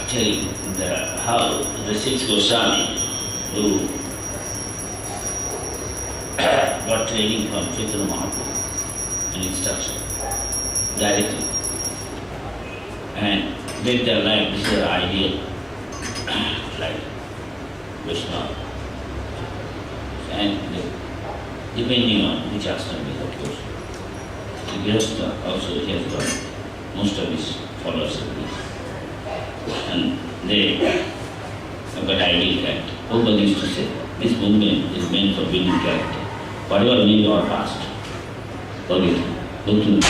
Actually, how the six Goswami who got training from Caitanya Mahaprabhu and instruction directly and lived their life, this is their ideal life, Vaishnava. And depending on which ashram is, of course. The Grihastha also has got most of his followers of this. And they have got idea that Prabhupada used to say, this movement is meant for building character. Whatever may be our past, forget it. Don't do it.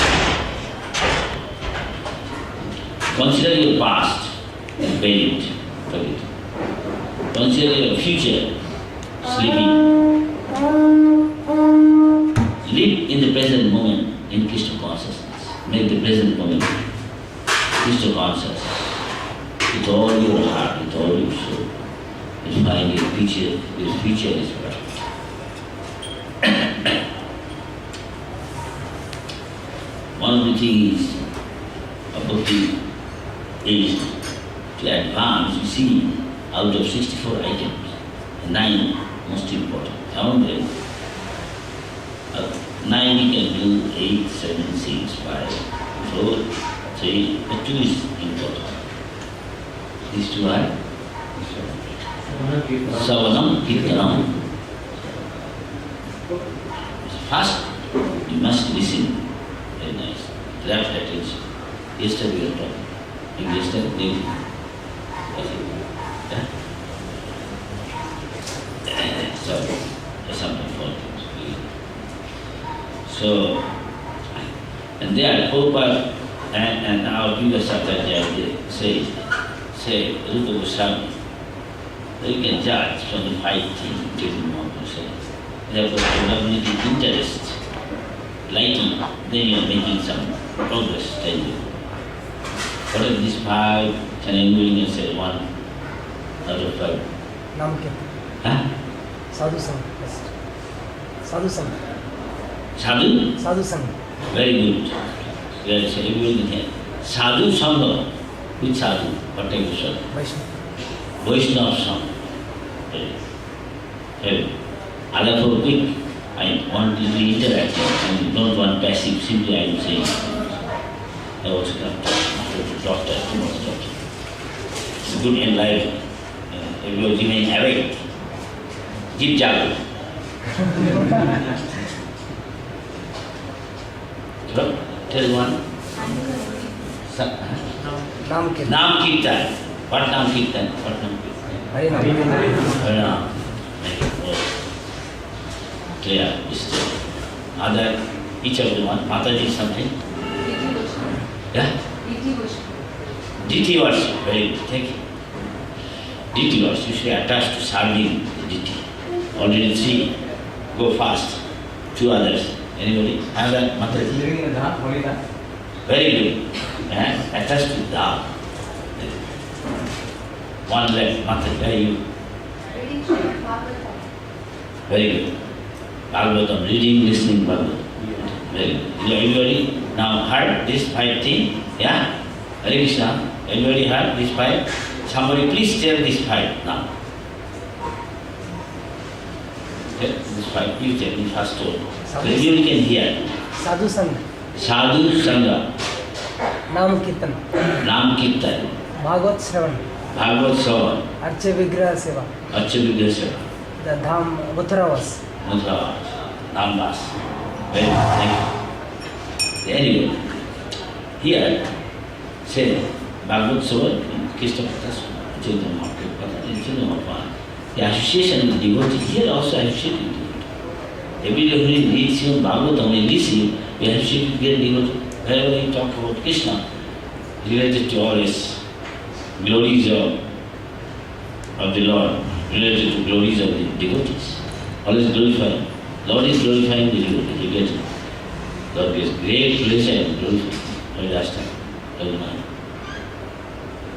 Consider your past and bury it. Forget it. Consider your future, sleeping. Live in the present moment in Krishna consciousness. Make the present moment Krishna conscious. With all your heart, with all your soul. You find your future is bright. One of the things about the is to advance, you see, out of 64 items, 9 most important. Among them, 9 you can do, 8, 7, 6, 5, 4, 3, but 2 is important. These two are Savanam, Kirtanam. First, you must listen. Very nice. Grab attention. Yesterday we were talking. Yesterday, sorry, there's something for you. So, and there, Prabhupada and our previous Caitanya say, Rupa Goswami, you can judge from the 5 things Caitanya Mahaprabhu said. Therefore, if you have interest, liking, then you are making some progress, tell you. What are these 5? Can anybody can say 1 out of 5? Namke. Huh? Sadhu Sangha first. Sadhu Sangha. Sadhu? Sadhu Sangha. Very good. Yes, everybody can hear. Sadhu Sangha. Which sadhu? What type of sadhu? Vaishnava. Vaishnava Sangha. Very. Other for quick. I want you to interact and don't want passive. Simply I am saying. I also can talk to too much talking. It's good in life. If you remain awake, keep jagged. So, tell one. Naam Kirtan. What Naam Kirtan? What Naam Kirtan? Harinam. Clear. Other, each of the one. Mataji something? Yeah? Deity worship. Very good. Thank you. Deity worship. You should be attached to serving the deity. Already 3. Go fast. 2 others. Anybody? Another Mataji? Living in the Dham, holy Dham. Very good. Attached to Dham. 1 left. Mataji. Where are you? Very good. Bhagavatam. Reading, listening, Bhagavatam. Very good. Everybody now heard this 5 things? Yeah? Hare Krishna. Everybody heard this 5? Somebody please tell this 5 now. Okay, this 5. You tell me first one. Everybody can hear. Sadhu Sangha. Sadhu Sangha. Naam Kirtan. Naam Kirtan. Bhagavat Shravan. Bhagavat Shravan. Archa Vigraha Seva. Archa Vigraha Seva. The Dham Mutharavas. Mutharavas. Namdas. Very thank you. Anyway, here, say, Bhagavad Soul, Krishna Patas, Chaitanya Mahaprabhu, the association with devotee, here also associated with devotee. Every day when he reads you Bhagavatam, when he reads you, we associate with great devotee. Wherever you talk about Krishna, related to all his glories of the Lord, related to glories of the devotees. Always glorifying. Lord is glorifying the devotee, you get it. Lord gives great pleasure in glorifying. Haridasta, Raghunath,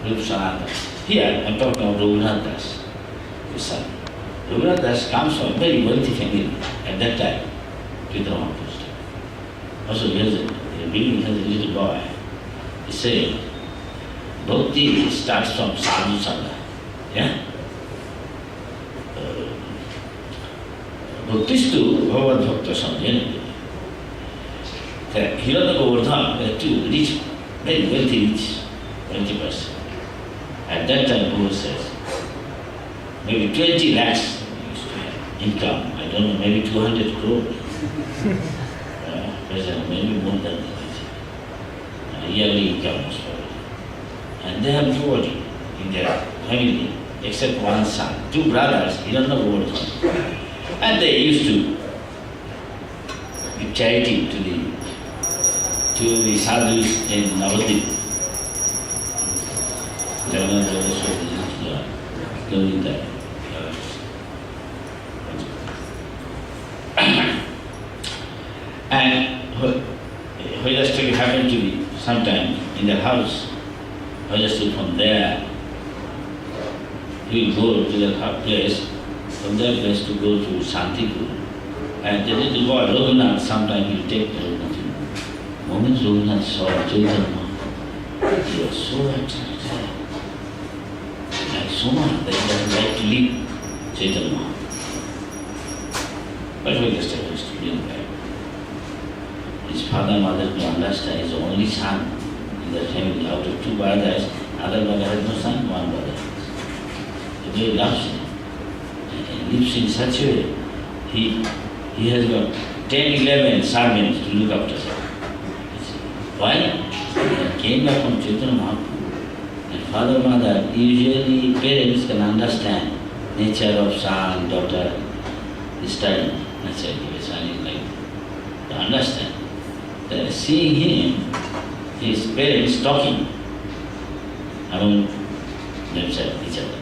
Rup Sanatana. Here, I'm talking about Raghunath Das, his son. Raghunath Das comes from a very wealthy family at that time, Caitanya Mahaprabhu. Also, he has a little boy. He said, Bhakti starts from sadhu sangha. Yeah? Bhaktistu Bhagavad Bhakta Sangha. Hiranya Govardhan had to reach very wealthy person. At that time, Guru says, maybe 20 lakhs he used to have income. I don't know, maybe 200 crore. Maybe more than that. Yearly income was probably. And they have nobody in their family except one son. Two brothers, Hiranya Govardhan. And they used to give charity to the sadhus in Navadvip. Raghunath Das Goswami going there. And Haridasta happened to be sometime in their house. Haridasta from there, he will go to the place, from their place to go to Santipur. And the little boy, Raghunath, sometime he will take the Raghunath. The moment Raghunath saw Chaitanya, he was so attracted, like so much that he doesn't like to leave Chaitanya. But Haridasta has to bring back. His father and mother to understand is the only son in the family. Out of two brothers, other brother has no son, one brother has. He loves him. And lives in such a way. He has got 10, 11 servants to look after him. Why? He came back from Chaitanya Mahaprabhu. And father and mother, usually parents can understand nature of son, daughter, study. Naturally, the son is like, to understand. That seeing him, his parents talking among themselves, each other.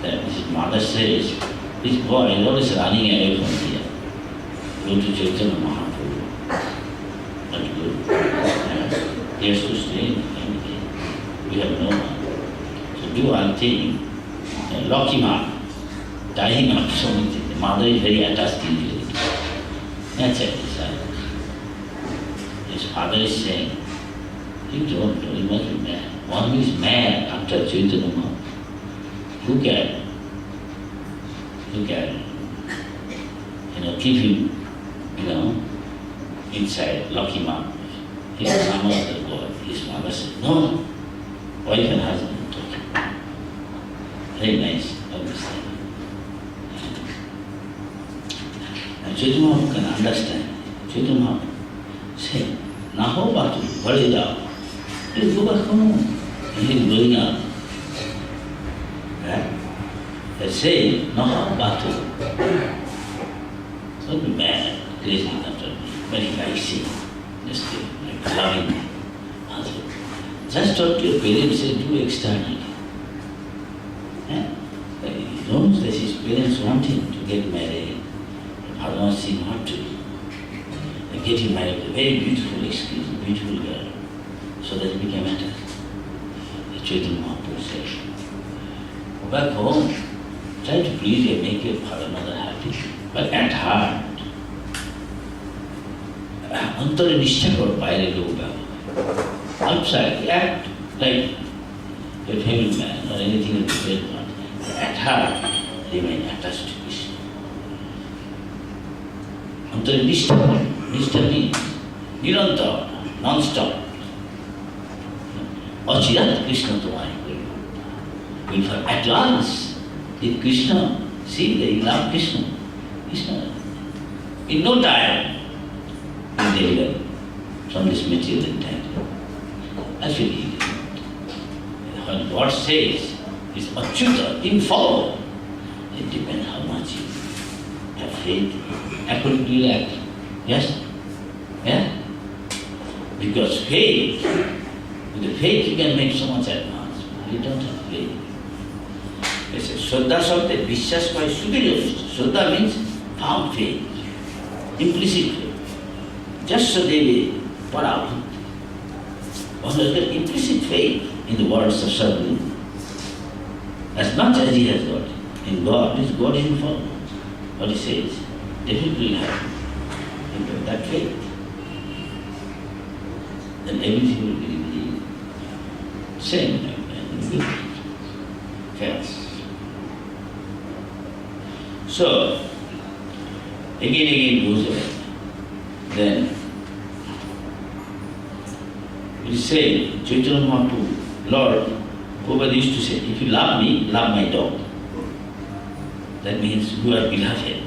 That his mother says, this boy is always running away from here. Go to Chaitanya Mahaprabhu. Not good. He has to stay in the family. We have no one. So do one thing, lock him up, tie him up, so many things. The mother is very attached to him. That's it. His father is saying, you don't know, you must be mad. One who is mad after Chaitanya Mahaprabhu, who can, keep him, inside, lock him up. He is some other God. His mother said, no, wife and husband talking. Very nice, understand. And Chaitanya Mahaprabhu can understand. Chaitanya Mahaprabhu say, Naho Batu, what is that? Please go back home. And he is going out. Right? They say, Naho Batu. Don't be mad, crazy after me. Very nicey. Just like loving husband. Just talk to your parents, say, do externally. He knows that his parents want him to get married. Bhagavan wants him not to. They get him married, a very beautiful, exquisite, beautiful girl. So that it became attached. The Chaitanya Mahaprabhu said, go back home, try to please you, make your father and mother happy. But at heart, antare nishtha karo, baire log ব্যবহার। Outside, act like a family man or anything in the great one. At heart, remain attached to Krishna. Antare nishtha means nirantara, non-stop. Achirat Krishna tomai kori. At last, if Krishna, see they love Krishna. Krishna In no time, you deliver from this material entanglement. Actually, when God says it's achyuta, infallible, it depends how much you have faith, according to your act. Yes? Yeah? Because faith, with the faith you can make so much advance. You don't have faith. They say, Shraddha Sabde, Vishwas by superior. Shraddha means firm faith, implicit faith. Just so they will put out. One has got implicit faith in the words of Sadhguru. As much as he has got in God, this God is infallible. What he says, definitely will happen. Into that faith. Then everything will be the same and good. Chaos. So, again goes away. Then, we say, Chaitanya Mahaprabhu, Lord, Prabhupada used to say, if you love me, love my dog. That means you are beloved.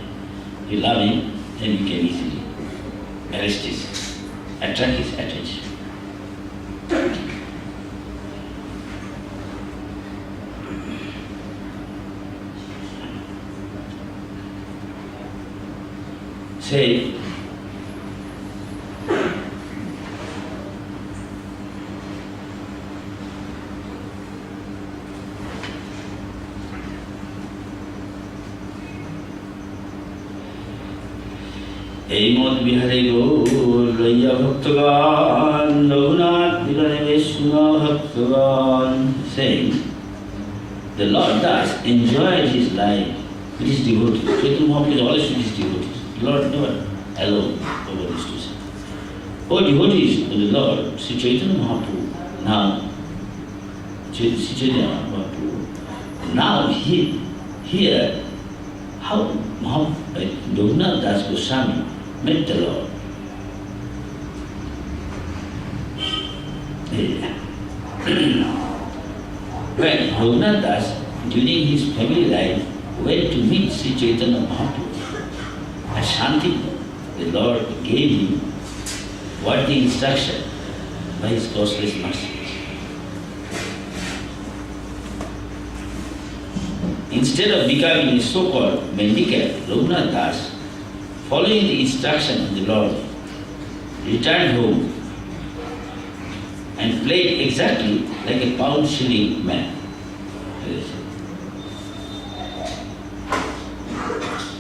If you love him, then you can easily arrest his, attract his attention. Say, এই মত বিহারে গৌর লইয়া ভক্তগণ রঘুনাথ বিহারে শুনো ভক্তগণ saying, the Lord thus enjoyed his life with his devotees. Chaitanya Mahaprabhu is always with his devotees. The Lord never alone, Prabhupada used to say. Oh devotees of the Lord, Sri Chaitanya Mahaprabhu, now, Sri Chaitanya Mahaprabhu, now here, how Raghunath Das Goswami met the Lord. When Raghunath Das, during his family life, went to meet Sri Chaitanya Mahaprabhu at Shantipur, the Lord gave him worthy instruction by his causeless mercy. Instead of becoming a so-called mendicant, Raghunath Das, following the instruction of the Lord, returned home and played exactly like a pound-shilling man.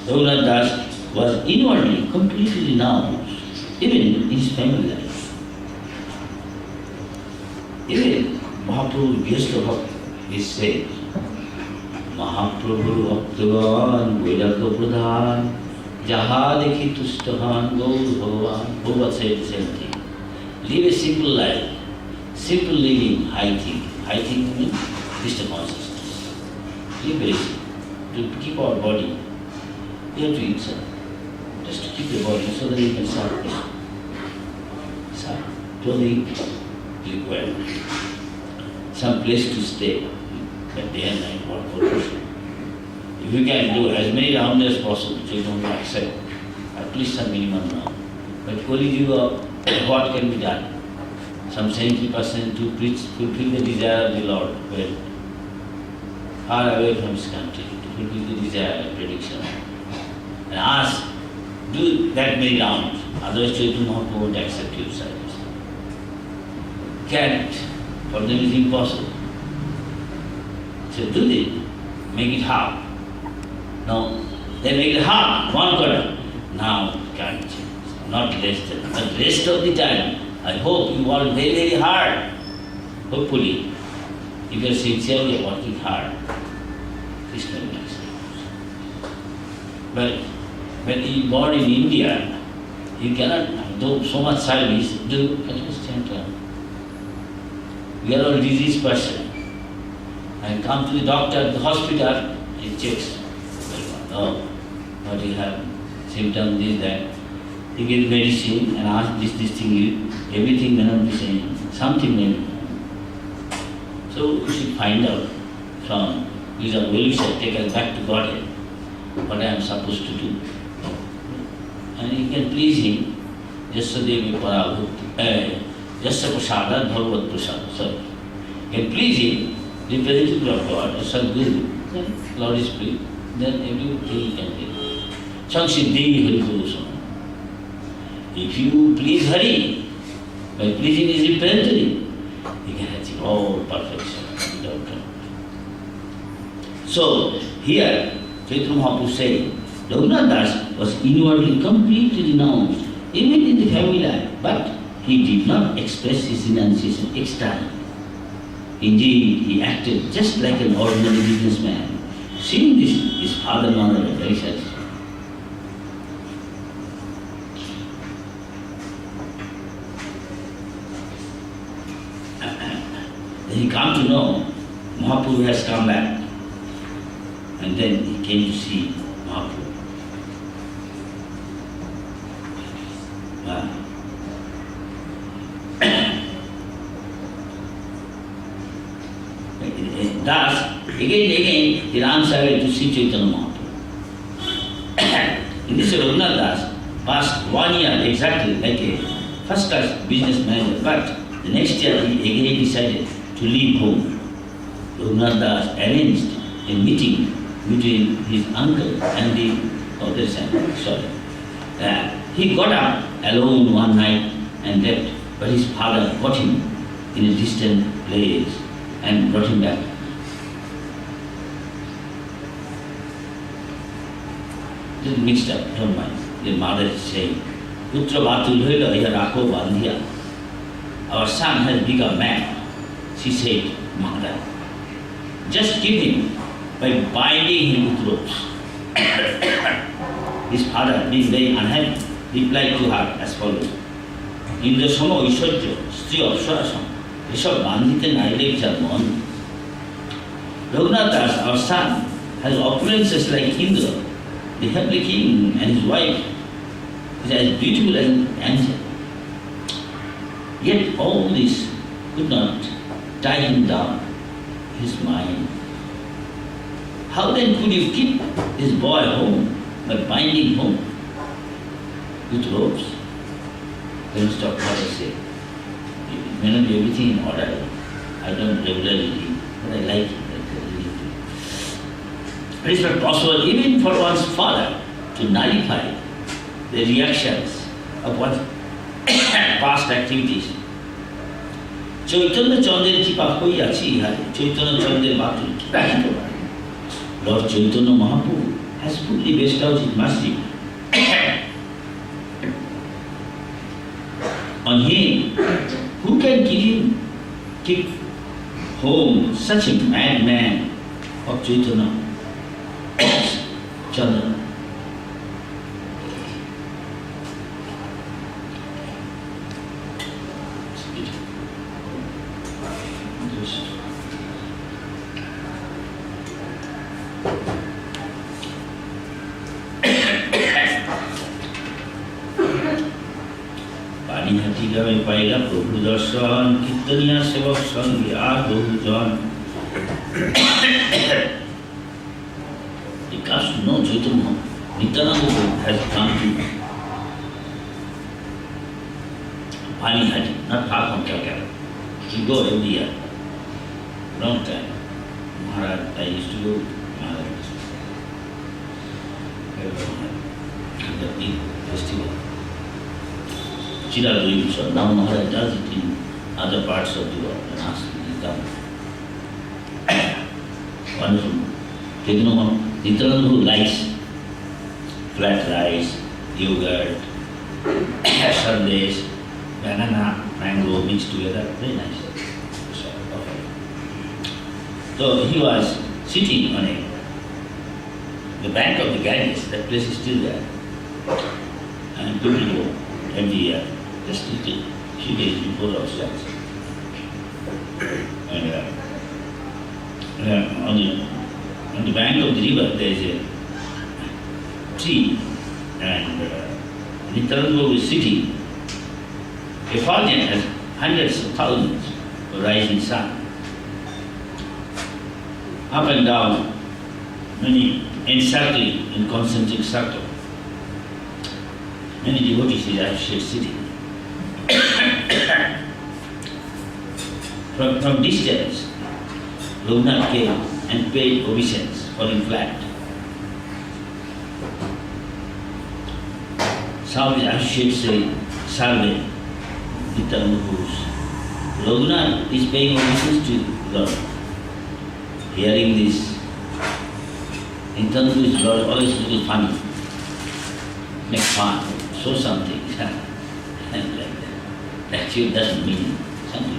Raghunath Das was inwardly completely renounced, even in his family life. Even Mahaprabhu Vyasta is said, Mahaprabhu Bhaktavan Vairagya Pradhan Jaha Dekhi Tushtahan Gaur Bhagavan. Prabhupada said the same thing. Live a simple life, simple living, high thinking means Krishna consciousness. Live very simple. To keep our body, we have to eat some. Just to keep the body so that you can serve Krishna. Some clothing required. Some place to stay. But day and night, what for Krishna? If you can do as many rounds as possible, so you don't accept at least some minimum round. But only you what can be done? Some 70% to preach, fulfill the desire of the Lord, well, far away from his country, to fulfill the desire of prediction. And ask, do that many rounds, otherwise Chaitanya Mahaprabhu won't accept your service. Can't, for them is impossible. So do it, make it half. No, they make it half, 1 quarter. Now can't change, not less than. But rest of the time, I hope you work very, very hard. Hopefully, if you are sincerely working hard, Krishna will accept. But when you are born in India, you cannot do so much service, do stand around. We are all diseased person. And come to the doctor at the hospital, he checks. Oh, what you have, symptoms, this, that. You get medicine and ask this thing, everything may not be same. Something may be. So we should find out from his well-wisher, take us back to Godhead, what I am supposed to do. and he can please him. Jasadevi Parabhuti, Jasa Prasada Bhagavat Prasada, sorry. He can please him, representative of God, Sadguru, then Lord is pleased, then everything he can do. Changsiddhi Hari Goswami. If you please Hari, by pleasing his representative, he can achieve all perfection without doubt. So, here, Chaitanya Mahaprabhu said, Raghunath Das was inwardly completely renounced, even in the family life, but he did not express his renunciation externally. Indeed, he acted just like an ordinary businessman. Seeing this, his father and mother were very satisfied. Then he came to know Mahaprabhu has come back. And then he came to see Mahaprabhu. Thus, again, he ran away to see Chaitanya Mahaprabhu. In this Raghunath Das passed 1 year exactly like a first-class business manager, but the next year he again decided to leave home. Raghunath Das arranged a meeting between his uncle and the other son. He got up alone one night and left, but his father caught him in a distant place and brought him back. Just mixed up, don't mind. The mother is saying, Putra Batul Hoila Yarako Bandhiya. Our son has become mad. She said, Mother, just kill him by binding him with ropes. His father, being very unhappy, replied to her as follows. Indra Sama Ishwarya, Stri Apsarasam, Esab Bandhite Naile Jarman. Raghunath Das, our son, has opulences like Indra, the heavenly king, and his wife is as beautiful as an angel. Yet all this could not tie him down, his mind. How then could you keep this boy home by binding him with ropes? Then stop what I say. It may not be everything in order. I don't regularly read, but I like it. It is not possible even for one's father to nullify the reactions of one's past activities. Chaitanya Chandra Chipa Hoyachi Hari, Chaitanya Chandra Bhakti, Lord Chaitanya Mahaprabhu has fully bestowed his mercy on him. Who can keep home such a madman of Chaitanya Chandra? में पाएगा प्रभु दर्शन कीर्तनिया सेवक संग यार बहुजन because no Chaitanya Nityananda has come to Panihati, not far from Calcutta. He go every year, long time. Maharaj, I used to go Maharaj. The big festival. So now Maharaj does it in other parts of the world and asks me to come. Wonderful. Nityananda who likes flat rice, yogurt, sundaes, banana, mango mixed together, very nice. So he was sitting on the bank of the Ganges, that place is still there. And people go every year. Just a few days before our stats. And on the bank of the river there is a tree, and Nityananda is sitting. Effulgent has hundreds of thousands of rising sun. Up and down, many encircling in concentric circle. Many devotees are sitting. From distance, Raghunath came and paid obeisance, falling flat. Some of the associates say, Sarve, Nityananda Purush. Raghunath is paying obeisance to Lord. Hearing this, Nityananda Purush Lord always looking funny. Make fun, show something, and like that. Actually doesn't mean something.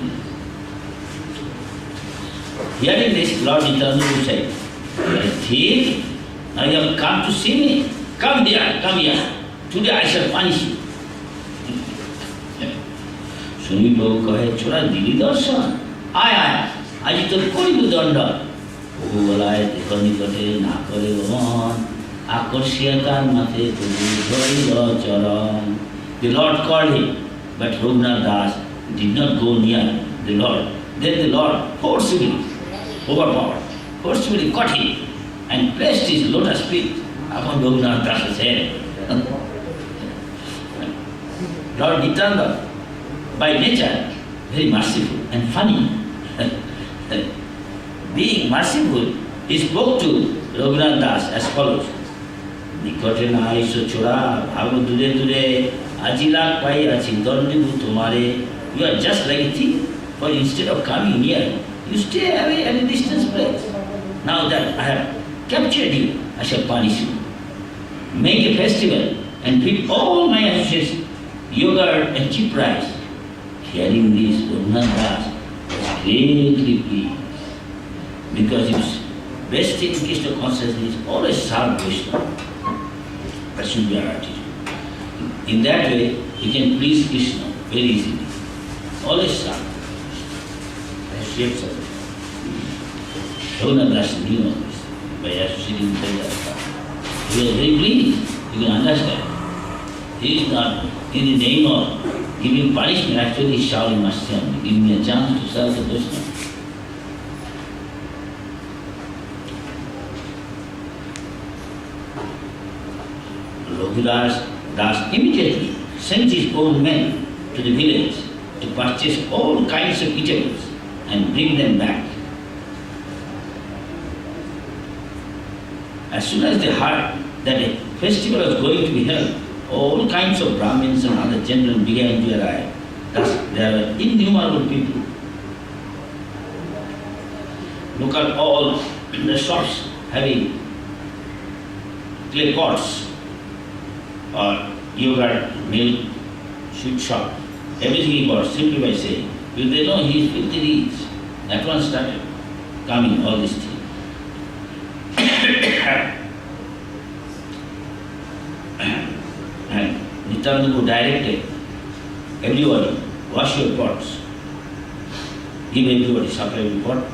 Hearing this, Lord Nityananda Purush said, "You are a thief? Now you have come to see me? Come here, come here. Today I shall punish you." Swami Prabhu कहे छोरा दिली दर्शन आय आय आज तो कोई भी दंड प्रभु बोलाए देखो निकटे ना करे गमन आकर्षियतार माथे प्रभु धरिल चरण. The Lord called him, but Raghunath Das did not go near the Lord. Then the Lord forcibly overpowered, forcibly caught him and placed his lotus feet upon Raghunath Das's head. Lord Nityananda, by nature, very merciful and funny. Being merciful, he spoke to Raghunath Das as follows. Nikote na iso chora, bhago dure dure, ajilak pai achi dandibu tumare. You are just like a thief, but instead of coming near, you stay away at a distance place. Now that I have captured you, I shall punish you. Make a festival and feed all my associates yogurt and cheap rice. Hearing this, Raghunath Das was greatly pleased because his best thing in Krishna consciousness is always serve Krishna. That should be our attitude. In that way, he can please Krishna very easily. Always serve. Associates of it. Raghunath Das knew all this by associating with that. He was very pleased. You can understand. He is not in the name of giving punishment, actually he is shouting mercy on me, giving me a chance to serve the Krishna. Raghunath Das immediately sent his own men to the village to purchase all kinds of eatables and bring them back. As soon as they heard that a festival was going to be held, all kinds of Brahmins and other gentlemen began to arrive. Thus, there were innumerable people. Look at all the shops having clay pots or yogurt, milk, sweet shop. Everything he bought simply by saying, because they know he is filthy rich. At once started coming all these things. And Nityananda directed everybody, wash your pots. Give everybody, supply every pot.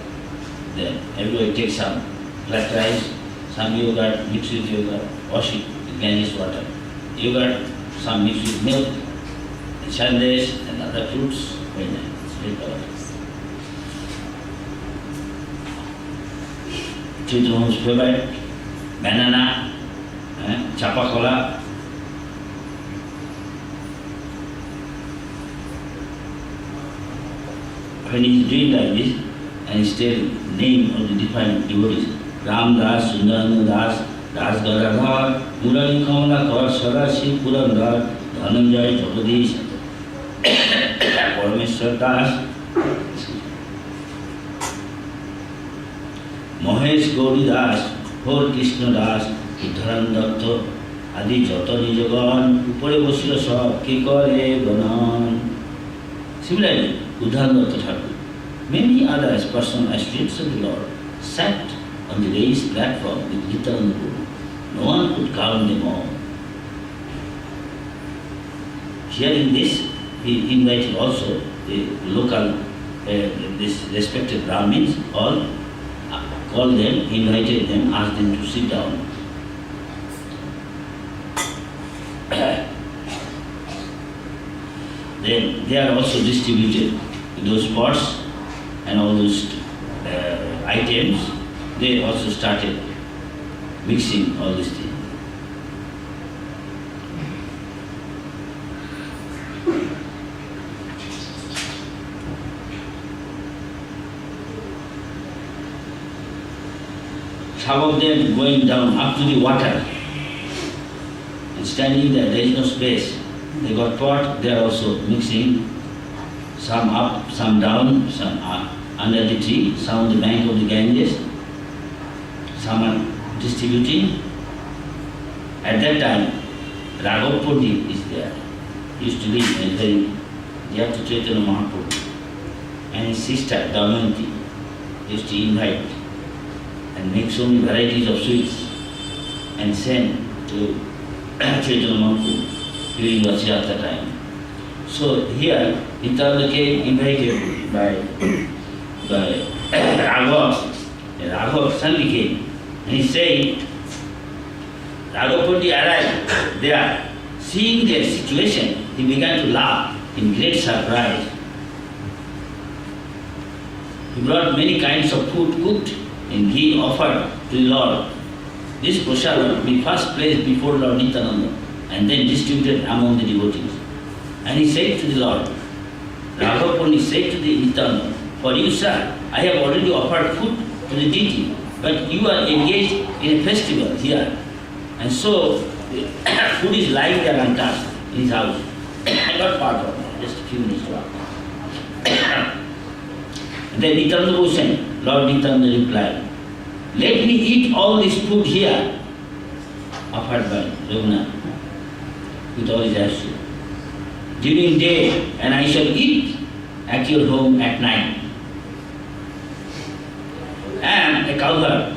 Then everybody takes some flat rice, some yogurt, mixed with yogurt, wash it with Ganges water. Yogurt, some mixed with milk, and sandesh and other fruits. Very nice. It's very powerful. Children's favorite, banana, chapa cola. When he is doing like this, and he stated the name of the different devotees, Ram Das, Sundarana Das, Das Gadadhar, Murali Kamala Kar, Sadashiv Purandar, Dhananjay Jagadish, Parameshwar Das, Mahesh Gauri Das, Hor Krishna Das, Uddharan Datta, Adi Jata Nijagan, Upare Bosila Sab, Kikare Ganan. Similarly, Uddharan Datta Thakur, many other personal associates of the Lord sat on the raised platform with Nityananda Guru. No one could count them all. Hearing this, he invited also the local, this respected Brahmins, all called them, invited them, asked them to sit down. Then they are also distributed those pots and all those items. They also started mixing all these things. some of them going down up to the water and standing there is no space. They got pot, they are also mixing, some up, some down, some under the tree, some on the bank of the Ganges, some are distributing. At that time, Raghunath Pandit is there. He used to live in very near to Chaitanya Mahaprabhu. And his sister, Damayanti, used to invite and make so many varieties of sweets and send to Chaitanya Mahaprabhu during Vajrayatra time. So here, Nityananda came invited by Raghunath. And Raghunath suddenly came and he said, Raghunath Pandit arrived there. Seeing their situation, he began to laugh in great surprise. He brought many kinds of food cooked and ghee offered to the Lord. This prasadam will be first placed before Lord Nityananda and then distributed among the devotees. And he said to the Lord, Raghunath Pandit said to the Nityananda, for you, sir, I have already offered food to the deity, but you are engaged in a festival here. And so, food is lying there untouched in his house. Not part of it, just a few minutes to And then Nityananda was saying, Lord Nityananda replied, let me eat all this food here, offered by Raghunath, with all his ashes, during day, and I shall eat at your home at night. I am a cowherd,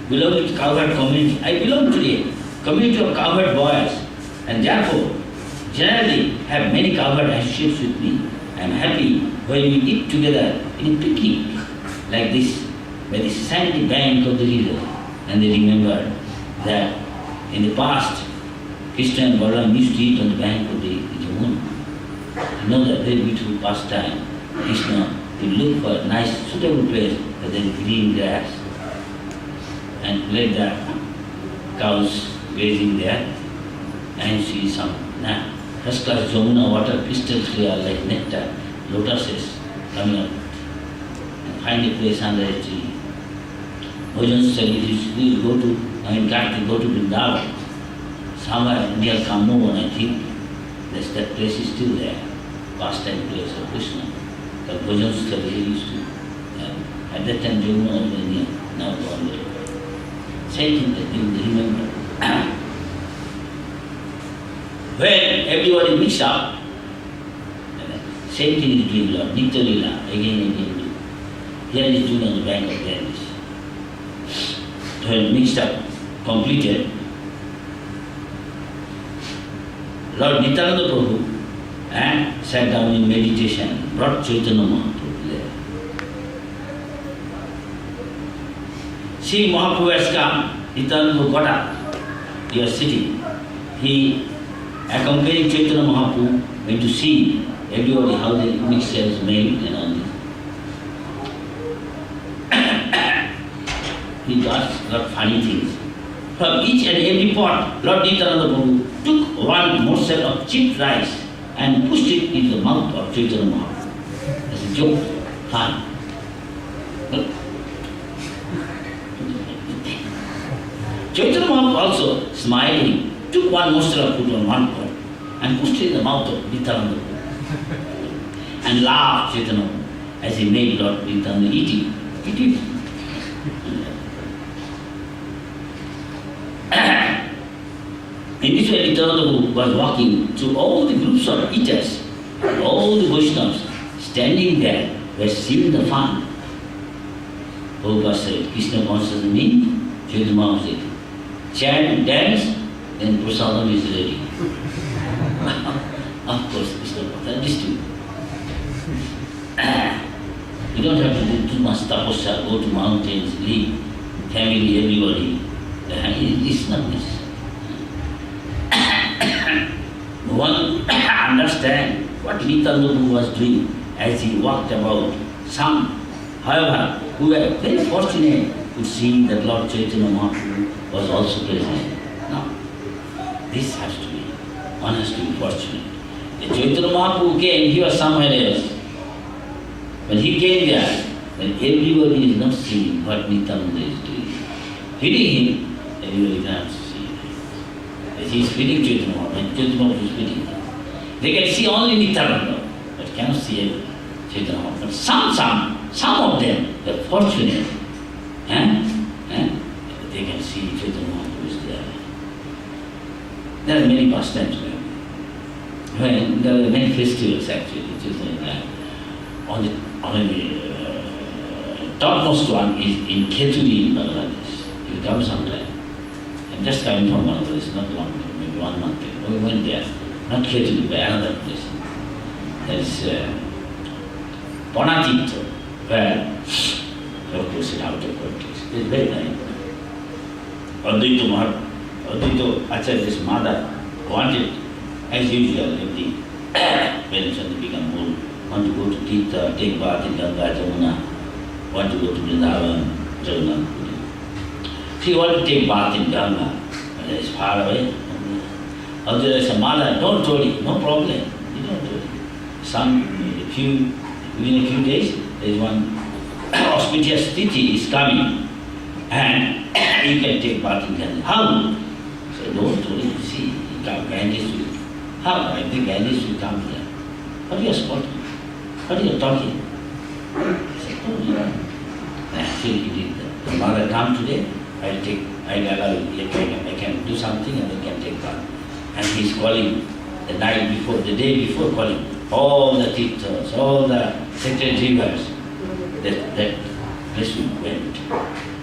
belonging to cowherd community. I belong to the community of cowherd boys, and therefore generally have many cowherd associates with me. I am happy when we eat together in a picnic like this by the sandy bank of the river. And they remembered that in the past Krishna and Balaram used to eat on the bank of the Yamuna. You know that very beautiful pastime. Krishna will look for a nice suitable place where there is green grass and let the cows grazing there and see some first class Jamuna water, crystal clear like nectar, lotuses coming up, and find a place under a tree. Bhojan Sali, we will go to, go to Vrindavan, somewhere near Kammovan, I think. That place is still there, pastime place of Krishna. The Bhojan Sali used to, at that time Jamuna was very near, now gone there. Same thing that you remember. When everybody mixed up, same thing is doing Lord, Nitya Lila, again and again. Here is doing on the bank of Ganges. When mixed up, completed, Lord Nityananda Prabhu and sat down in meditation, brought Chaitanya Mahaprabhu there. See, Mahaprabhu has come, Nityananda got up, he was sitting. He accompanied Chaitanya Mahaprabhu went to see everybody how the mixture is made and all this. He got funny things. From each and every pot, Lord Nityananda Prabhu took one morsel of chipped rice and pushed it into the mouth of Chaitanya Mahaprabhu. As a joke, fun. Chaitanya Mahaprabhu also, smiling, took one morsel of food on one pot and pushed it in the mouth of Nityananda and laughed Chaitanya as he made Lord Nityananda eat it. In this way, Nityananda was walking through all the groups of eaters, all the Vaishnavas standing there were seeing the fun. Prabhupada said, Krishna consciousness means, Chaitanya Mahaprabhu said, chant, dance, then prasadam is ready. Of course, Krishna consciousness understood. You don't have to do too much tapasya, go to mountains, live, family, everybody. It's not this. One understand what Nityananda was doing as he walked about. Some, however, who were very fortunate to see that Lord Chaitanya Mahaprabhu was also present. Now, this has to be, one has to be fortunate. The Chaitanya Mahaprabhu came, he was somewhere else. When he came there, then everybody is not seeing what Nityananda is doing. feeding him, everybody cannot see. As he is feeding Chaitanya Mahaprabhu, and Chaitanya Mahaprabhu is feeding him. They can see only Nityananda, but cannot see Chaitanya Mahaprabhu. Some of them, the fortunate, they can see Chaitanya Mahaprabhu is there. There are many pastimes there. When there are many festivals actually, on the topmost one is in Kheturi in Bangladesh. You come sometime. I'm just coming from Bangladesh, not long ago, maybe 1 month ago. We went there, not Kheturi, but another place. That is Ponatito, where of course in outer countries. It's very nice. Advaita Acharya's mother wanted, as usual, if the parents when they become old, want to go to Tirtha, take bath in Ganga, Jamuna, want to go to Vrindavan, Jagannath Puri. She wanted to take bath in Ganga, but it's far away. Advaita's mother, don't worry, no problem, you don't worry. Within a few days, there is one auspicious tithi is coming, and you can take bath in Ganga. How? So don't worry, see, Ganges will. How? I think Ganges will come here. What are you speaking? What are you talking? I said, oh, yeah. Actually, he did that. The mother come today, I can do something and I can take bath. And he's calling the night before, the day before, calling all the teachers, all the sacred rivers. That place we went.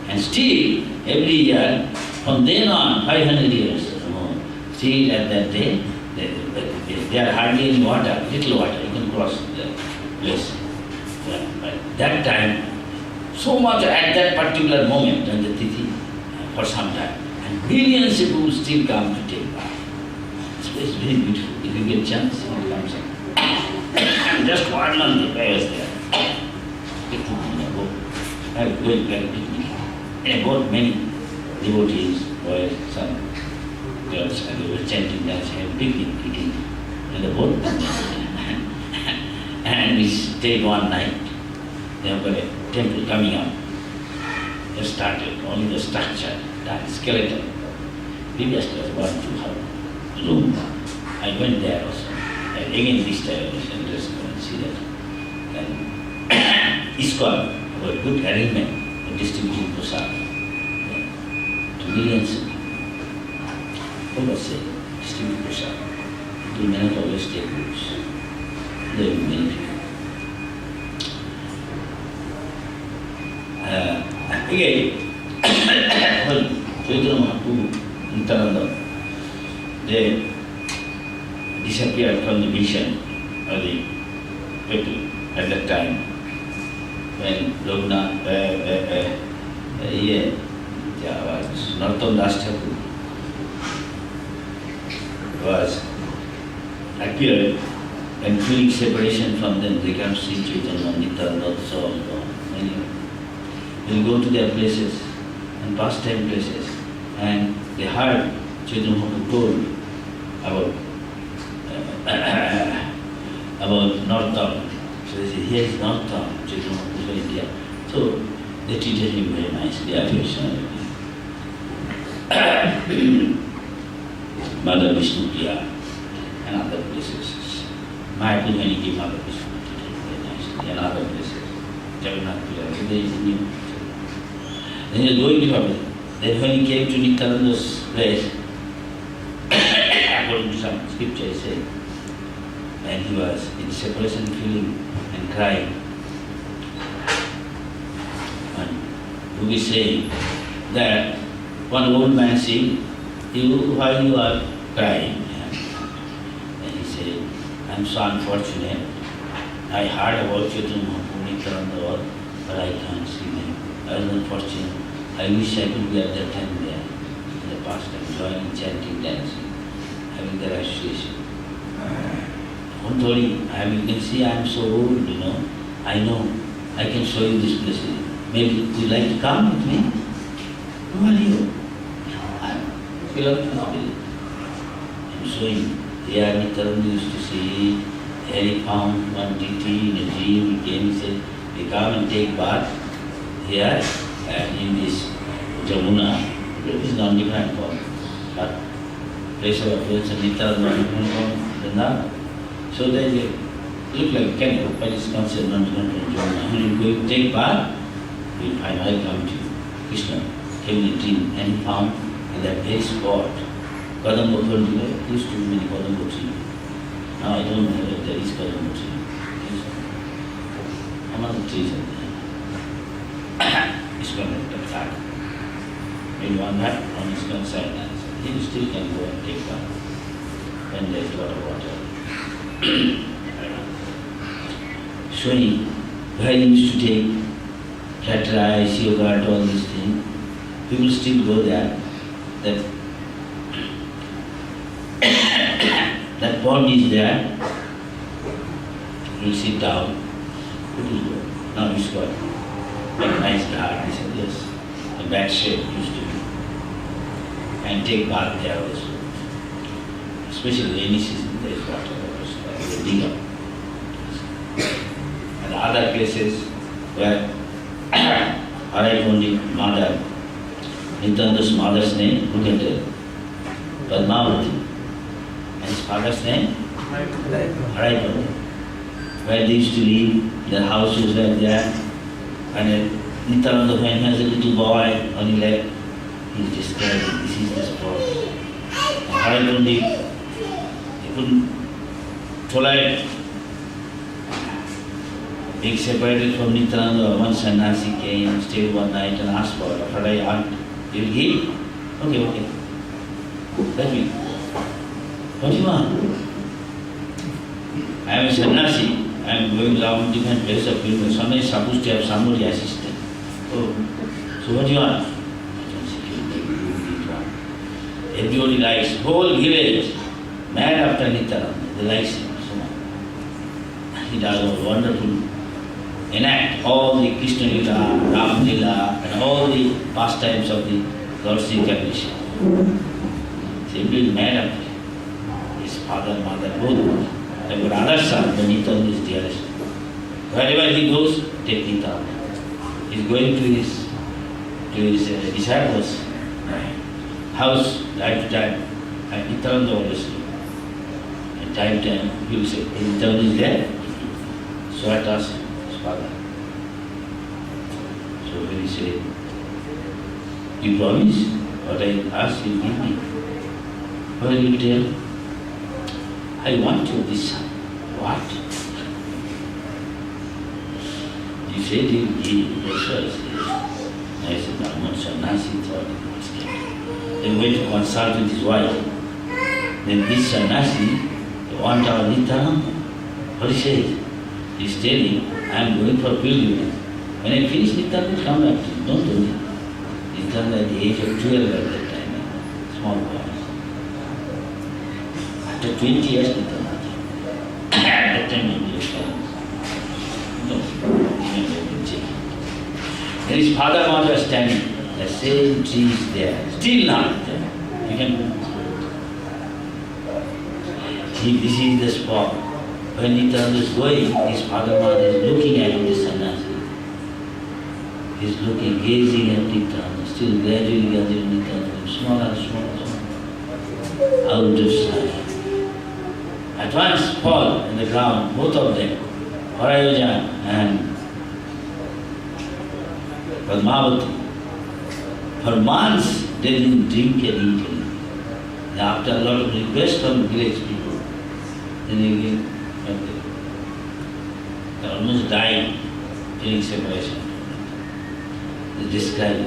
And still, every year, from then on, 500 years, still at that day, there are hardly any water, little water, you can cross the place. But that time, so much at that particular moment, and the tithi, for some time, and millions of people still come to take bath. This place is very beautiful. If you get chance, you come some. Just 1 month I was there. I was going like picnic. And about many devotees, boys, some girls, and they were chanting, dancing, and picnic, eating in the boat. And we stayed one night. There was a temple coming up. They started, only the structure, that skeleton. Previously was one to have room. I went there also. And again this time I was interested to see that. And ISKCON, a good arrangement for distributing prasad to millions of people. What was it? Distribute prasad. We may not always take groups. There will be many people. Again, Chaitanya Mahaprabhu, Nityananda, they disappeared from the mission of the people at that time when Raghunath Das Goswami was appeared and feeling separation from them, they can't see Chaitanya, Nityananda, so on. They'll go to their places and pastime places, and they heard Chaitanya Mahaprabhu told about North Town. So they said, here is North Town, Chaitanya Mahaprabhu is India. So they treated him very nicely, affectionately. Mother Vishnupriya and other places. Mayapur, when he came, Mother Vishnu treated him very nicely, and other places. Jagannath Puri, so they knew. Then he was going to Babylon. Then when he came to Nityananda's place, according to some scripture, he said, and he was in separation feeling and crying. And he was saying that one old man said, why you are crying? And he said, I'm so unfortunate. I heard about Chaitanya Mahaprabhu, Nityananda, but I can't see them. I was unfortunate. I wish I could be at that time there, in the past time, joining, chanting, dancing, having the association. Don't worry, you can see I am so old, I know, I can show you this place. Maybe would you like to come with me? Who are you? I'm filled with spirit. I'm showing. Here Nityananda used to say, here he found one deity in a dream, he came, he said, we come and take bath here and in this Jamuna, it is not different from but place of appearance and Nityananda is different from Vrindavan. So they look like candle, but it's considered not different from Jamuna. When you go take bath, you find I come to Krishna, came in a dream, and he found in that very spot, Kadamba Thurdi, there used to be many Kadamba trees. Now I don't know if there is Kadamba tree. How many trees are there? It's going to be flat. When one hat on his side, he still can go and take bath when there is a lot of water. Showing where he used to take flat rice, yogurt, all these things. People still go there. That pond is there. You will sit down. It will go. Now it's got a nice garden. He said, yes. A bad shape used to be. And take bath there also. Especially rainy season, there is water also. They dig up. And other places where Haraipundi mother, Nityananda's mother's name, look at it, Padmavati. And his father's name? Haraipundi. Where they used to live, their houses were there. And Nityananda, when he was a little boy on his leg, he described, this is the spot. And Haraipundi, he couldn't tolerate being separated from Nityananda. One sannyasi came, stayed one night and asked for it. What I asked, you will give? Okay. Let me. What do you want? I am a sannyasi. I am going around different places of pilgrimage. Somebody is supposed to have somebody assistant. Oh, so what do you want? Everybody likes, whole village, mad after Nityananda. They like him so much. He does a wonderful enact all the Krishna Lila, Ram Lila, and all the pastimes of the Lord Sri Krishna. Everybody is mad after him. His father, mother, both. And but other son, the Nityananda is dearest. Wherever he goes, take Nityananda. He is going to his disciples' house, time to time, and Nityananda always goes. And time to time, he will say, Nityananda is there. So I asked his father. So when he said, you promise what I asked you, give me. Well, you tell, I want you this son. What? You said you give the choice. I said, I'm not sannyasi, thought it was scared. Then went to consult with his wife. Then this sannyasi, want our Nityananda. What he says? He's telling, I'm going for pilgrimage. When I finish Nityananda, come back to you. Don't do it. Nityananda at the age of 12 at that time, small boy. After 20 years, Nityananda. At that time, he was no, then his father mother was standing. The same tree is there. Still not. You can go. This is the spot. When Nityananda is going, his father mother is looking at the sannyasi. He is looking, gazing at Nityananda, still gradually gathering Nityananda, smaller, out of sight. At once fall in the ground, both of them, Parayojan and Padmavati. For months they didn't drink and eat anything. And after a lot of requests from village people, then again, they almost died during separation. They described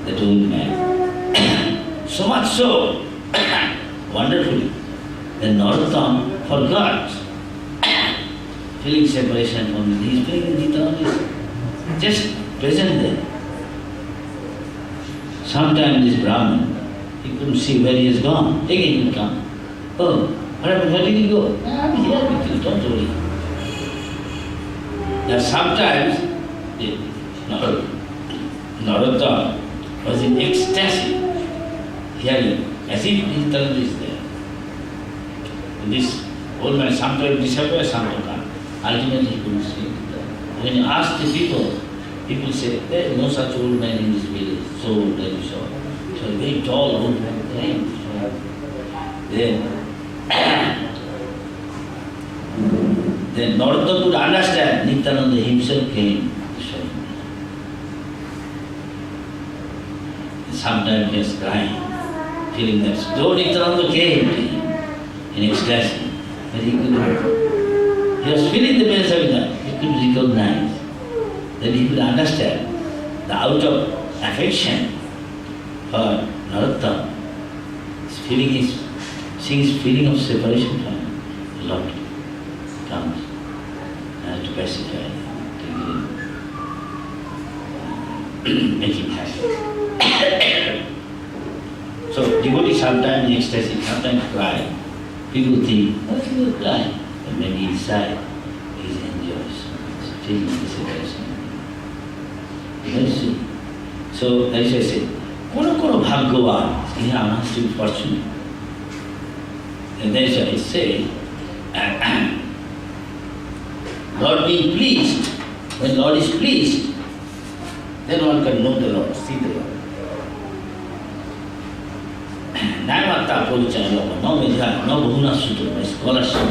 that old man. So much so, wonderfully, that Narottam forgot feeling separation from him. He is feeling Nityananda, just present there. Sometimes this Brahmin, he couldn't see where he has gone. Again he will come. Oh, what happened? Where did he go? I'm here with you, don't worry. Now sometimes, Narottam was in ecstasy, hearing, as if Nityananda is there. And this old man sometimes disappears, sometimes not. Ultimately he couldn't see Nityananda. When you ask the people say, there is no such old man in this village. so very short. So a very tall woman came. Then Narada could understand. Nityananda himself came to show him. Sometimes he was crying, feeling that though Nityananda came to him in ecstasy, but he was feeling the presence of God. He could recognize, that he could understand the out of affection for Narada, seeing his feeling of separation from him. Lord comes to pacify him, to make him happy. So devotees sometimes in ecstasy, sometimes cry. People think, oh, he will cry, but maybe inside he enjoys feeling the separation. You see? So as I said, kono bhagyavan, he has to be fortunate. And that's why I say, Lord being pleased, when Lord is pleased, then one can know the Lord, see the Lord. Namatta Porichaya, no Medha, no Bhuna Sutra, no scholarship.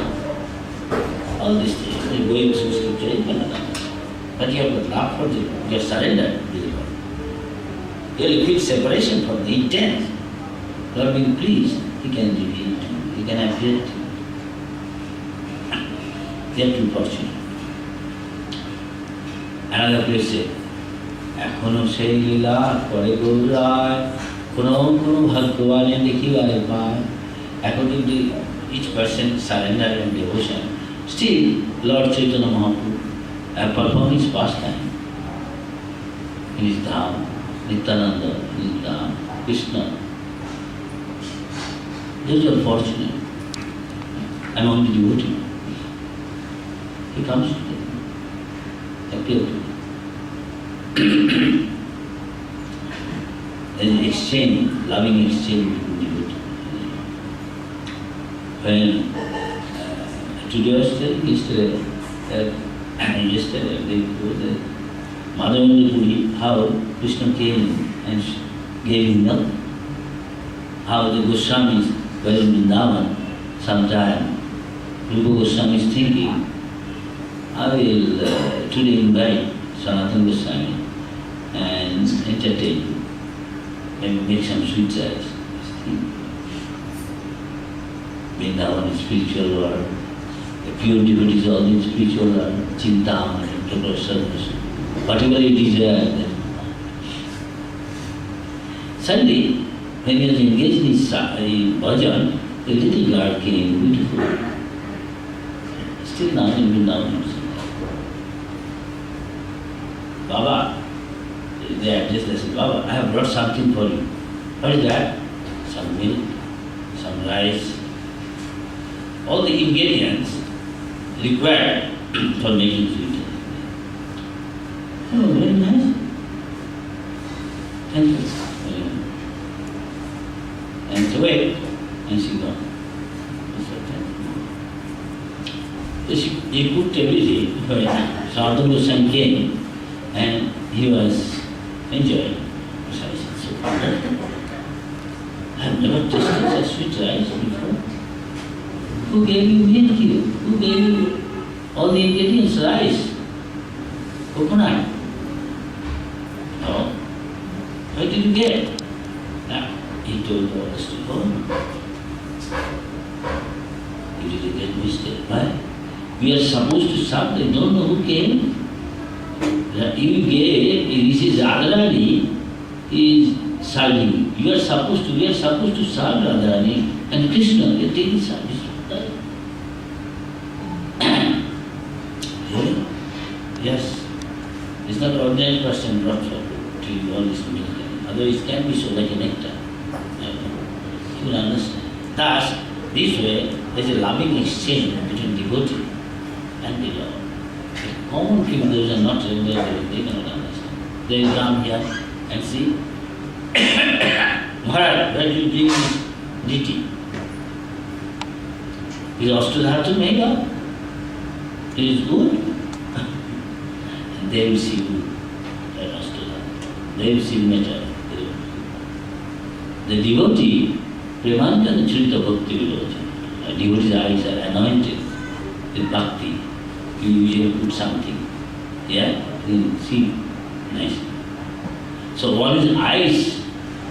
All these things, they go into scripture, you cannot understand. But you have got love for the Lord, you are surrendered to the Lord. You will feel separation from the intent. Lord being pleased, He can reveal to you, He can appear to you. They are too fortunate. Another place says, এখনো সেই লীলা করে গৌরায় কোনো কোনো ভাগ্যবানে দেখিবারে পায়. According to each person surrender and devotion, still Lord Chaitanya Mahaprabhu performed his pastime in his dham, Nityananda, in his dham, Krishna. Those are fortunate among the devotees. He comes to them, appear to them. There is exchange, loving exchange between devotees. When today was yesterday, the Madhavendra Puri, how Krishna came and gave him milk, how the Goswamis were in Vrindavan sometime. Rupa Goswami is thinking, I will today invite Sanatana Goswami and entertain you, maybe make some sweet rice. Vrindavan is spiritual world, the pure devotees all in spiritual world, Chintamani, total service, whatever you desire. Suddenly, when he was engaged in bhajan, a little girl came, beautiful. Still now in Vrindavan. Baba, they addressed, they said, Baba, I have brought something for you. What is that? Some milk, some rice, all the ingredients required for making sweet. Oh, very nice. Thank you. And so wait, and she gone. So he cooked everything. Sanatana Goswami came and he was enjoying. So I said, so I have never tasted such sweet rice before. Who gave you milk here? Who gave you all the ingredients? Rice, coconut. Oh, where did you get it? Now, he told all us to go. You didn't get mistake. Why? We are supposed to serve. They don't know who came. You gave, this is Radharani is serving you. We are supposed to serve Radharani and Krishna. You are taking service. Yes. It's not an ordinary person brought to you all this milk. Otherwise it can be so like a nectar. You will understand. Thus, this way, there is a loving exchange between devotee and the Lord. Common people, those are not regular, they cannot understand. They will come here and see, Maharaj, where do you bring this deity? Is Astadhartha made up? It is good. And they will see good, that Astadhartha. They will see matter, they The devotee, Premanjana Churita Bhakti Vilochana. A devotee's eyes are anointed with bhakti. You usually put something. Yeah? You see nicely. So one is eyes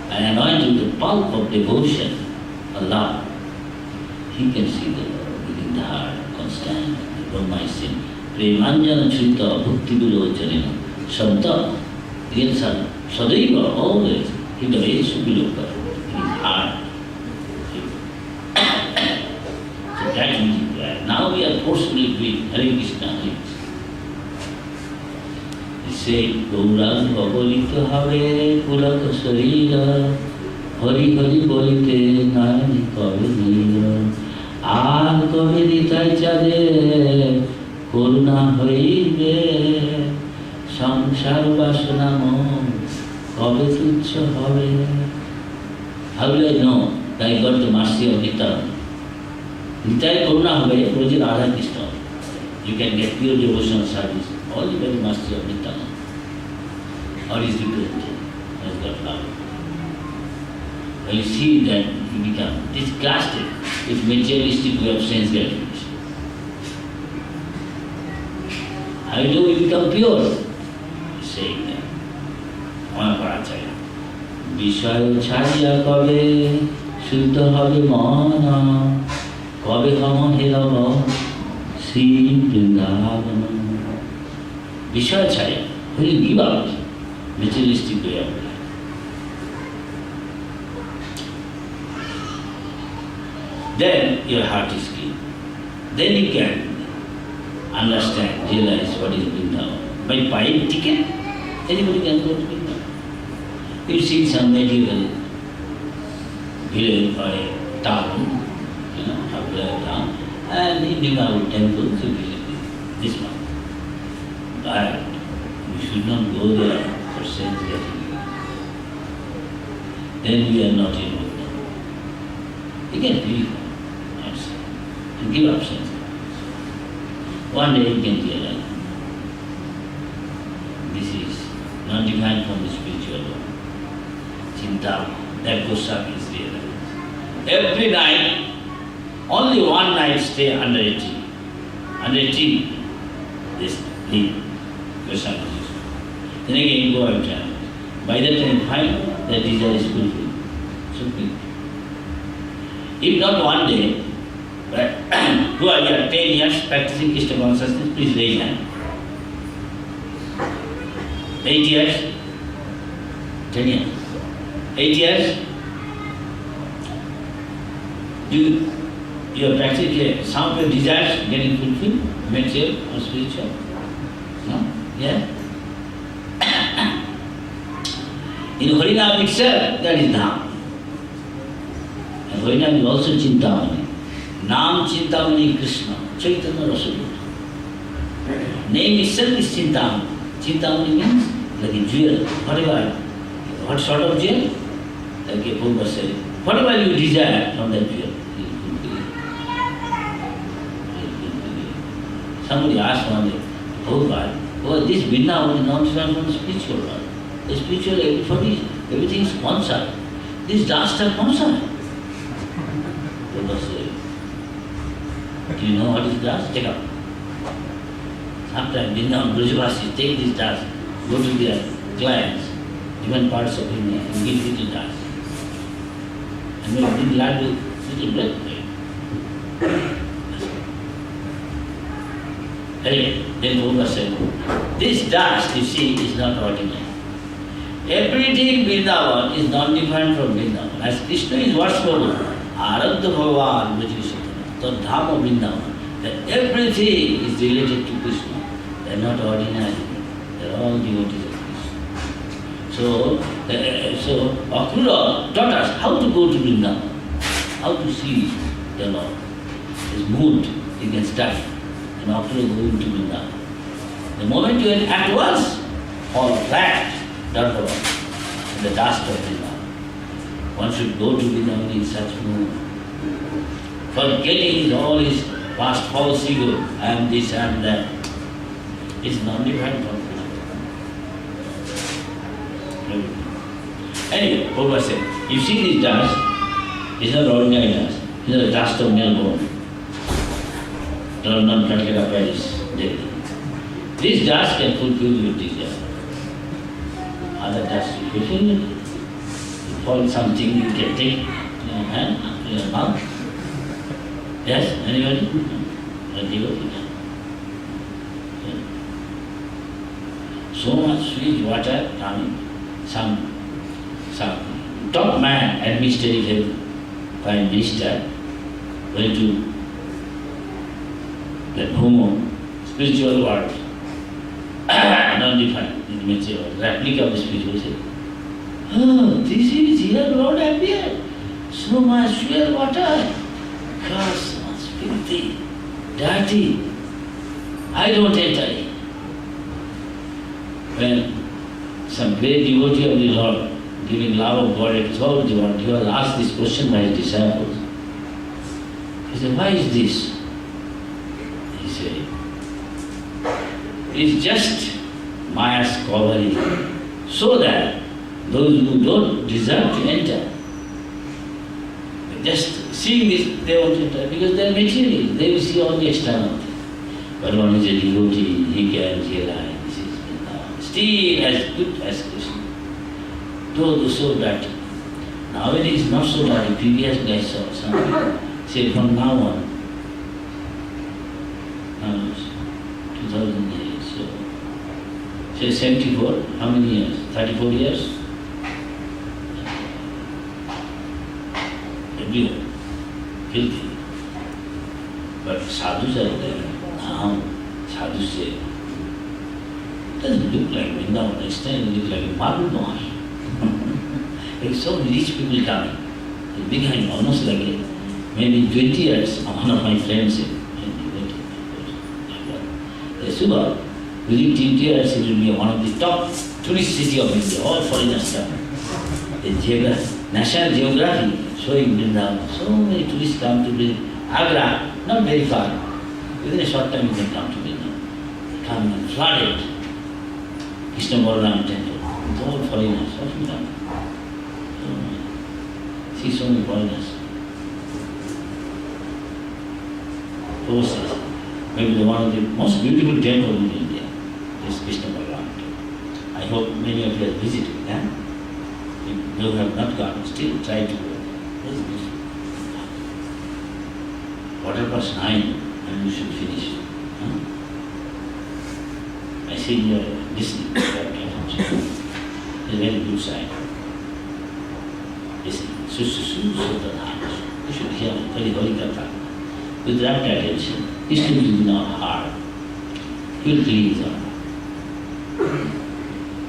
are anointed with the bulk of devotion, Allah. He can see the Lord within the heart, constant. The Brahma is saying, Premanjana Churita Bhakti Vilochana. Shabda, real son, Sadaiva, always, he does Viloka in his heart. So that means that now we are forcefully doing Hare Krishna, Hare Krishna. He said, Gaurang Bhavalita Have Pulaka Sarira, Hari Hari Bolite Nani Kave Nira, Ar Kave Nitai Chade, Koruna Haribe, Samsar Vasanamo, Kave Tucha Have. How do I know that I got the mercy of Nitya? Nitai Koruna Have, Roji Radha Krishna. You can get pure devotional service only by the mercy of Nitya. Or is represented as God love. When you see that you become disgusted with materialistic way of sense gratification. How do we become pure? Saying that. Amaparacharya. Vishaya Charya Kave Shuddha Have Mana Kave Hama Helava Sri Vrindavana. Vishaya Charya. When you give up materialistic way of life. Then your heart is clean. Then you can understand, realize what is Vrindavan. By buying ticket, anybody can go to Vrindavan. You see some medieval village or a town, a town, and in Vrindavan temple, you visit this one. But you should not go there for sense gratification. Then we are not in Vrindavan. You can leave outside and give up sense. One day you can realize this is not defined from the spiritual world. Chinta, that Goswami is realized. Every night, only one night stay under a tree. Under a tree, this leave. Goswami is. Then again go out travel. By that time you find that desire is fulfilled. So quick. If not one day, but who are here 10 years practicing Krishna consciousness, please raise hand. 8 years? 10 years? 8 years? You are practicing some of your desires getting fulfilled, material or spiritual? No? Yeah? In Harinam itself, that is Dham. And Harinam is also Chintamani. Nam Chintamani Krishna, Chaitanya Rasulullah. Name itself is Chintamani. Chintamani means like a jewel, whatever. What sort of jewel? Like a Prabhupada said, whatever you desire from that jewel, you will fulfill. Somebody asked one day, Prabhupada, oh, this Vrindavan is not different from the spiritual world. The spiritual, everything is one side. This dust are one side. Prabhupada said, do you know what is dust? Take up. Sometimes Vrindavan Brajavasis take this dust, go to their clients, different parts of India, and give little dust. And when bring laddu, little black bread. Anyway, then Prabhupada said, this dust, you see, is not ordinary. Everything Vrindavan is not different from Vrindavan. As Krishna is worshipable, Aradha Bhagavan, which is the Dham of Vrindavan, that everything is related to Krishna. They are not ordinary. They are all devotees of Krishna. So Akrura taught us how to go to Vrindavan, how to see the Lord. His mood, he can start. And Akrura going to Vrindavan. The moment you at once, all flat, dirt in the dust of Vrindavan. One should go to Vrindavan in such mood. Forgetting all his past false ego, I am this, I am that. It's not different from Krishna. Anyway, Prabhupada said, You see this dust, it's not ordinary dust, it's the dust of Melbourne, London, Calcutta, Paris, Delhi. This dust can fulfill your desire. Other dust will fulfill it. You fall something you can take in your hand, in your mouth. Yes, anybody? Anybody? So much sweet water coming. Some top man, administrative prime minister, went to the Homo, spiritual world, non-defined in the material, replica of the spiritual world. Oh, this is here, Lord appeared. So much pure water. God, so much filthy, dirty. I don't enter it. When some great devotee of the Lord, giving love of God to all the world, he was asked this question by his disciples. He said, why is this? He said, it's just Maya's covering, so that those who don't deserve to enter, just seeing this, they won't enter, because they are material, they will see only external things. But one is a devotee, he can realize this is Vrindavan. Still as good as Krishna. Though so dirty. Nowadays it's not so dirty. Previously I saw some people say from now on, now it's 2000 years, so say 74, how many years? 34 years? Everywhere, filthy. But sadhus are there. Now sadhus say, it doesn't look like Vrindavan, next time it looks like a marble Mahal. There are so many rich people coming. They're behind, almost like a, maybe 20 years, one of my friends said, Subhag, within 20 years it will be one of the top tourist city of India, all foreigners come. The National Geography showing Vrindavan, so many tourists come to Vrindavan. Agra, not very far. Within a short time you can come to Vrindavan. Come and flood it. Krishna Balaram temple. It's all foreigners. What we done? See so many foreigners. Overseas. Maybe the one of the most beautiful temples in India is Krishna Balaram temple. I hope many of you have visited. If you have not gone, still try to go. What is this? 9:15 and you should finish. I see you are listening. It's a very good sign. Listening. You should hear very holy katha. With rapt attention, Krishna is in our heart. He will clean his heart.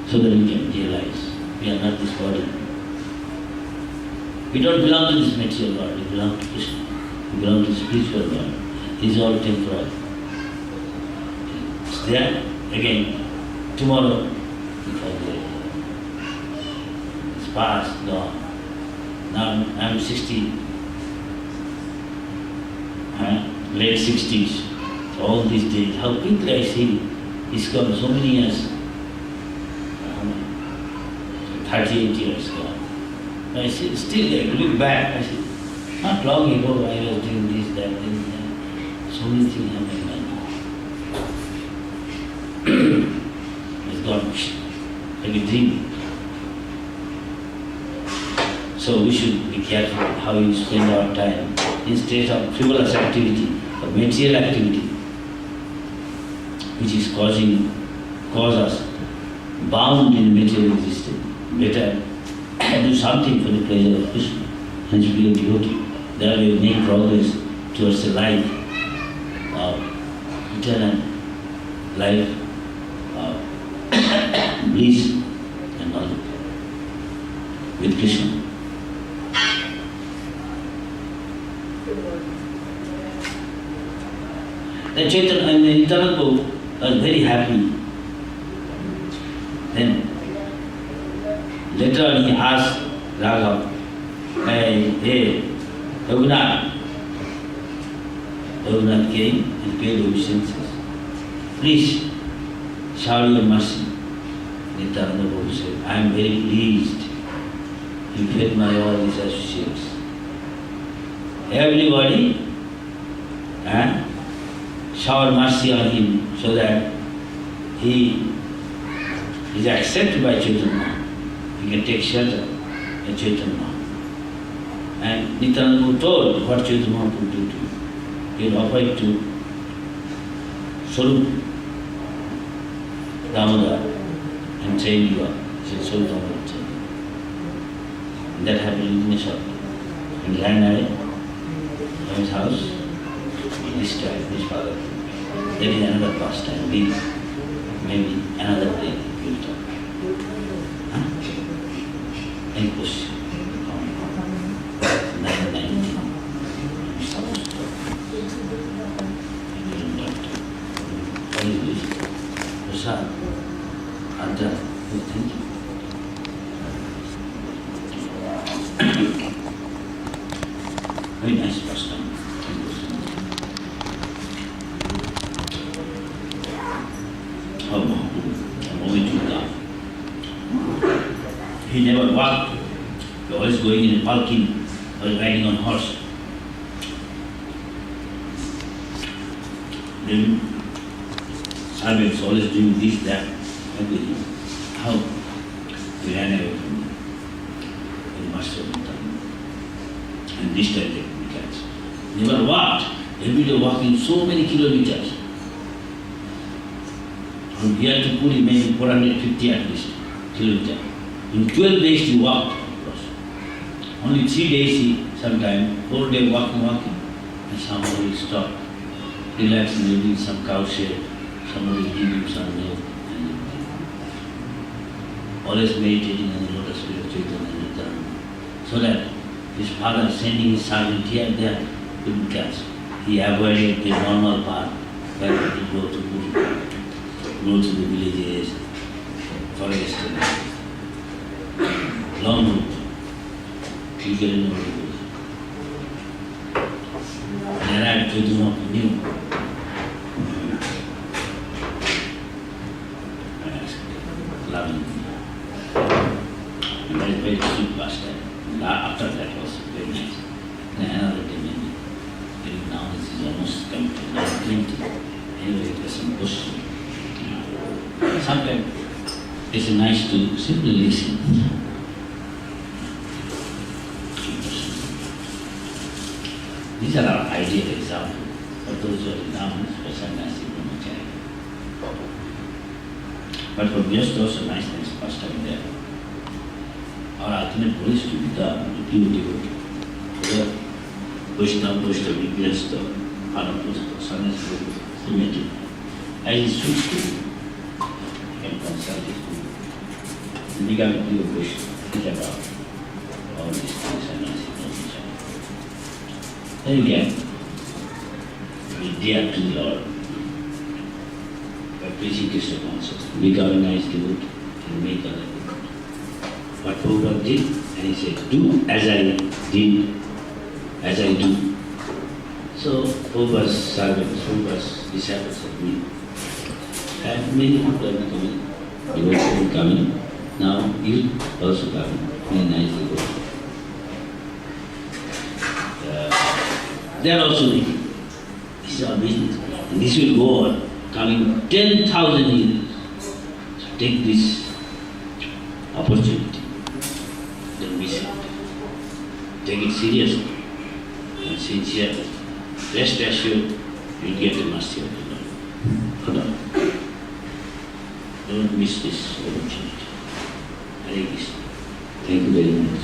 So that we can realize we are not this body. We don't belong to this material world, we belong to Krishna. We belong to the spiritual world. This is all temporal. It's there again. Tomorrow, we forget. It's past, gone. Now I'm 60, late 60s. So all these days, how quickly I see it's gone, so many years. 38 years gone. I see, still I look back, I see, not long ago I was doing this, that, this. So many things happened in my life. It's gone like a dream. So we should be careful how we spend our time instead of frivolous activity or material activity, which is cause us bound in material existence. Better do something for the pleasure of Krishna and be a devotee. There we make progress towards a life of eternal life of bliss and knowledge with Krishna. The Chaitanya and the internal book was very happy. Then later on he asked Raghav, hey, Raghunath. Raghunath came and paid obeisances. Please shower your mercy. Nityananda Prabhu said, I am very pleased. He fed my all his associates. Everybody shower mercy on him so that he is accepted by Chaitanya. He can take shelter in Chaitanya. And Nityananda told what Chaitanya would do to him. He offered to Swarup Damodar and train you up. He said, Swarup Damodar train you. And that happened in a shop. And ran away from his house. This time, his father. That is another pastime. Maybe another day we'll talk. Any question? 919. I'm supposed to talk. I didn't talk to him. What is this? Prasad. Adra. Thank you. Very nice pastime. He never walked. He was always going in a palki or riding on horse. Then servants always doing this, that, everything. How? He ran away from me. The master of the time. And this time they could catch. Never walked. Every day walking so many kilometers. From here to Puri, maybe 450 at least kilometers. In 12 days he walked across. Only 3 days he, sometime, 4 days walking, and somehow he stopped, relaxing, maybe some cow shed, somebody give him some milk, and always meditating on the lotus feet of Chaitanya and Nityananda, so that his father sending his servant here and there couldn't catch. He avoided the normal path where he go to Puri, go to the villages, forest, long route. You get in over it. And arrived to do not new. I asked, loving. And that is very sweet pastime. After that was very nice. And another day maybe. Now this is almost come to 9:20. Anyway, there's some bush. Sometimes it's nice to simply listen. These are our ideal examples for those who are renowned for sannyasi brahmachari. But for just also nice pastime there. Our ultimate goal is to become the pure devotee. The Vaishnava, Grihastha, Anapustha, sannyasi, primitive. As it should be. You can consult his guru. And become a pure Vaishnava. Think about all these things sannyasi brahmachari. Then you can be dear to the Lord by preaching Krishna consciousness. Become a nice devotee and make other devotee. What Prabhupada did, and he said, do as I did, as I do. So Prabhupada's servants, Prabhupada's disciples have been. And many people are coming, devotees are coming. Now you also coming, very nice devotees. They are also making. This is our business. And this will go on, coming 10,000 years. So take this opportunity. Don't miss it. Take it seriously and sincerely. Rest assured, you'll get the mercy of the Lord. Don't miss this opportunity. Hare Krishna. Thank you very much.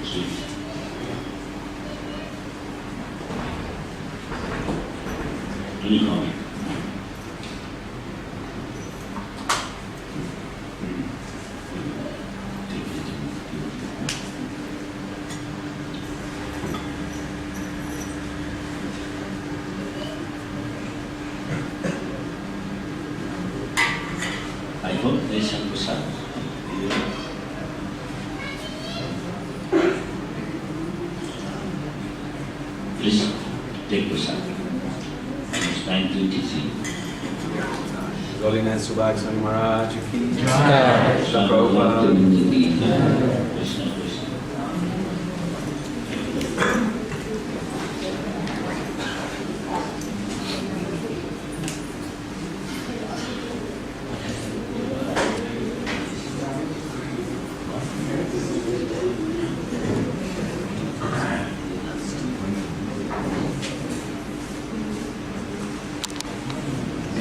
Thank you. for Nation Prasad. Please take Prasad. It's 9:23. Holiness Subhag Swami Maharaj ki Jai. Shri Prabhupada. Krishna Krishna.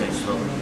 Next one.